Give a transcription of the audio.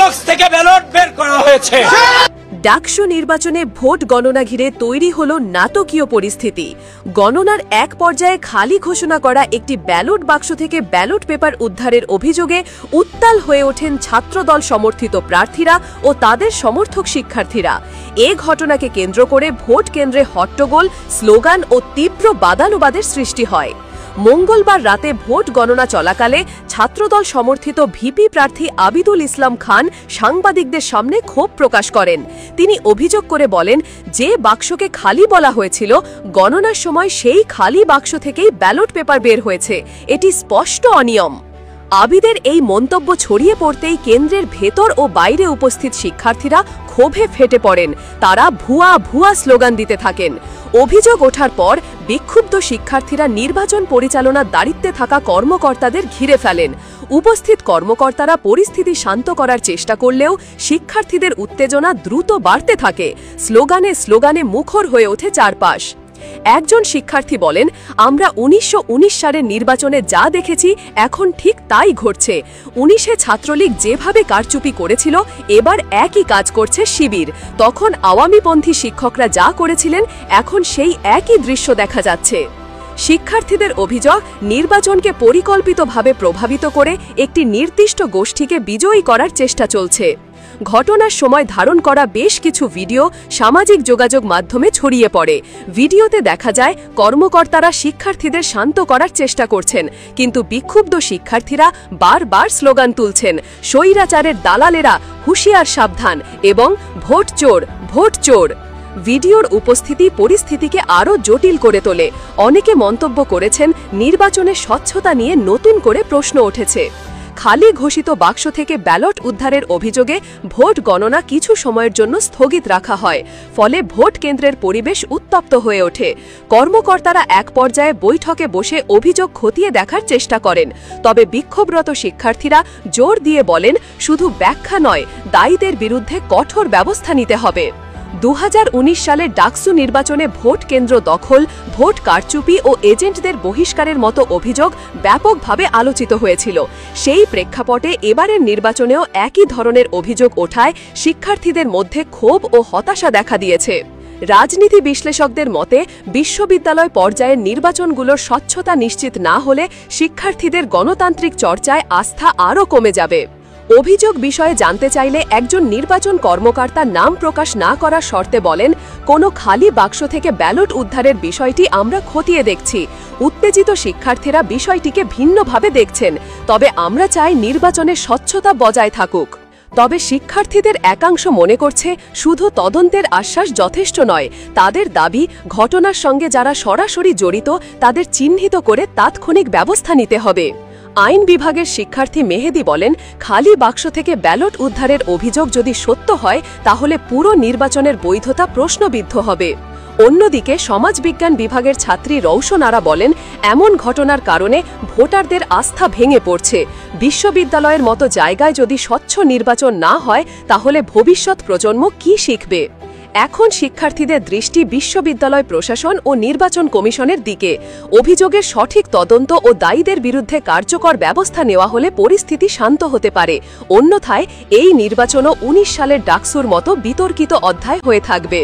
Box থেকে ballot বের করা হয়েছে। ডাকসু নির্বাচনে ভোট গণনা ঘিরে তৈরি হল নাটকীয় পরিস্থিতি। গণনার এক পর্যায়ে খালি ঘোষণা করা একটি ব্যালট বাক্স থেকে ব্যালট পেপার উদ্ধারের অভিযোগে উত্তাল হয়ে ওঠেন ছাত্রদল সমর্থিত প্রার্থীরা ও তাদের সমর্থক শিক্ষার্থীরা। এ ঘটনাকে কেন্দ্র করে ভোট কেন্দ্রে হট্টগোল, স্লোগান ও তীব্র বাদানুবাদের সৃষ্টি হয়। মঙ্গলবার রাতে ভোট গণনা চলাকালে ছাত্রদল সমর্থিত ভিপি প্রার্থী আবিদুল ইসলাম খান সাংবাদিকদের সামনে ক্ষোভ প্রকাশ করেন। তিনি অভিযোগ করে বলেন, যে বাক্সকে খালি বলা হয়েছিল, গণনার সময় সেই খালি বাক্স থেকেই ব্যালট পেপার বের হয়েছে। এটি স্পষ্ট অনিয়ম। আবিদের এই মন্তব্য ছড়িয়ে পড়তেই কেন্দ্রের ভেতর ও বাইরে উপস্থিত শিক্ষার্থীরা ক্ষোভে ফেটে পড়েন। তারা ভুয়া ভুয়া স্লোগান দিতে থাকেন। অভিযোগ ওঠার পর বিক্ষুব্ধ শিক্ষার্থীরা নির্বাচন পরিচালনার দায়িত্বে থাকা কর্মকর্তাদের ঘিরে ফেলেন। উপস্থিত কর্মকর্তারা পরিস্থিতি শান্ত করার চেষ্টা করলেও শিক্ষার্থীদের উত্তেজনা দ্রুত বাড়তে থাকে। স্লোগানে স্লোগানে মুখর হয়ে ওঠে চারপাশ। একজন শিক্ষার্থী বলেন, আমরা 1919 সালের নির্বাচনে যা দেখেছি এখন ঠিক তাই ঘটছে। 19-এ ছাত্রলীগ যেভাবে কারচুপি করেছিল, এবার একই কাজ করছে শিবির। তখন আওয়ামীপন্থী শিক্ষকরা যা করেছিলেন, এখন সেই একই দৃশ্য দেখা যাচ্ছে। শিক্ষার্থীদের অভিযোগ, নির্বাচনকে পরিকল্পিতভাবে প্রভাবিত করে একটি নির্দিষ্ট গোষ্ঠীকে বিজয়ী করার চেষ্টা চলছে। ঘটনার সময় ধারণ করা বেশ কিছু ভিডিও সামাজিক যোগাযোগ মাধ্যমে ছড়িয়ে পড়ে। ভিডিওতে দেখা যায় কর্মকর্তারা শিক্ষার্থীদের শান্ত করার চেষ্টা করছেন, কিন্তু বিক্ষুব্ধ শিক্ষার্থীরা বারবার স্লোগান তুলছেন, স্বৈরাচারের দালালেরা, হুঁশিয়ার সাবধান এবং ভোট চোর, ভোট চোর। ভিডিওর উপস্থিতি পরিস্থিতিকে আরও জটিল করে তোলে। অনেকে মন্তব্য করেছেন, নির্বাচনের স্বচ্ছতা নিয়ে নতুন করে প্রশ্ন উঠেছে। খালি ঘোষিত বাক্স থেকে ব্যালট উদ্ধারের অভিযোগে ভোট গণনা কিছু সময়ের জন্য স্থগিত রাখা হয়। ফলে ভোট কেন্দ্রের পরিবেশ উত্তপ্ত হয়ে ওঠে। কর্মকর্তারা এক পর্যায়ে বৈঠকে বসে অভিযোগ খতিয়ে দেখার চেষ্টা করেন। তবে বিক্ষোভরত শিক্ষার্থীরা জোর দিয়ে বলেন, শুধু ব্যাখ্যা নয়, দায়ীদের বিরুদ্ধে কঠোর ব্যবস্থা নিতে হবে। 2019 সালের ডাকসু নির্বাচনে ভোট কেন্দ্র দখল, ভোট কারচুপি ও এজেন্টদের বহিষ্কারের মতো অভিযোগ ব্যাপকভাবে আলোচিত হয়েছিল। সেই প্রেক্ষাপটে এবারের নির্বাচনেও একই ধরনের অভিযোগ ওঠায় শিক্ষার্থীদের মধ্যে ক্ষোভ ও হতাশা দেখা দিয়েছে। রাজনীতি বিশ্লেষকদের মতে, বিশ্ববিদ্যালয় পর্যায়ের নির্বাচনগুলোর স্বচ্ছতা নিশ্চিত না হলে শিক্ষার্থীদের গণতান্ত্রিক চর্চায় আস্থা আরও কমে যাবে। অভিযোগ বিষয়ে জানতে চাইলে একজন নির্বাচন কর্মকর্তা নাম প্রকাশ না করার শর্তে বলেন, কোনো খালি বাক্স থেকে ব্যালট উদ্ধারের বিষয়টি আমরা খতিয়ে দেখছি। উত্তেজিত শিক্ষার্থীরা বিষয়টিকে ভিন্নভাবে দেখছেন। তবে আমরা চাই নির্বাচনের স্বচ্ছতা বজায় থাকুক। তবে শিক্ষার্থীদের একাংশ মনে করছে, শুধু তদন্তের আশ্বাস যথেষ্ট নয়। তাদের দাবি, ঘটনার সঙ্গে যারা সরাসরি জড়িত তাদের চিহ্নিত করে তাৎক্ষণিক ব্যবস্থা নিতে হবে। আইন বিভাগের শিক্ষার্থী মেহেদি বলেন, খালি বাক্স থেকে ব্যালট উদ্ধারের অভিযোগ যদি সত্য হয়, তাহলে পুরো নির্বাচনের বৈধতা প্রশ্নবিদ্ধ হবে। অন্যদিকে সমাজবিজ্ঞান বিভাগের ছাত্রী রৌশন আরা বলেন, এমন ঘটনার কারণে ভোটারদের আস্থা ভেঙে পড়ছে। বিশ্ববিদ্যালয়ের মতো জায়গায় যদি স্বচ্ছ নির্বাচন না হয়, তাহলে ভবিষ্যৎ প্রজন্ম কি শিখবে? এখন শিক্ষার্থীদের দৃষ্টি বিশ্ববিদ্যালয় প্রশাসন ও নির্বাচন কমিশনের দিকে। অভিযোগের সঠিক তদন্ত ও দায়ীদের বিরুদ্ধে কার্যকর ব্যবস্থা নেওয়া হলে পরিস্থিতি শান্ত হতে পারে। অন্যথায় এই নির্বাচনও 19 সালের ডাকসুর মতো বিতর্কিত অধ্যায় হয়ে থাকবে।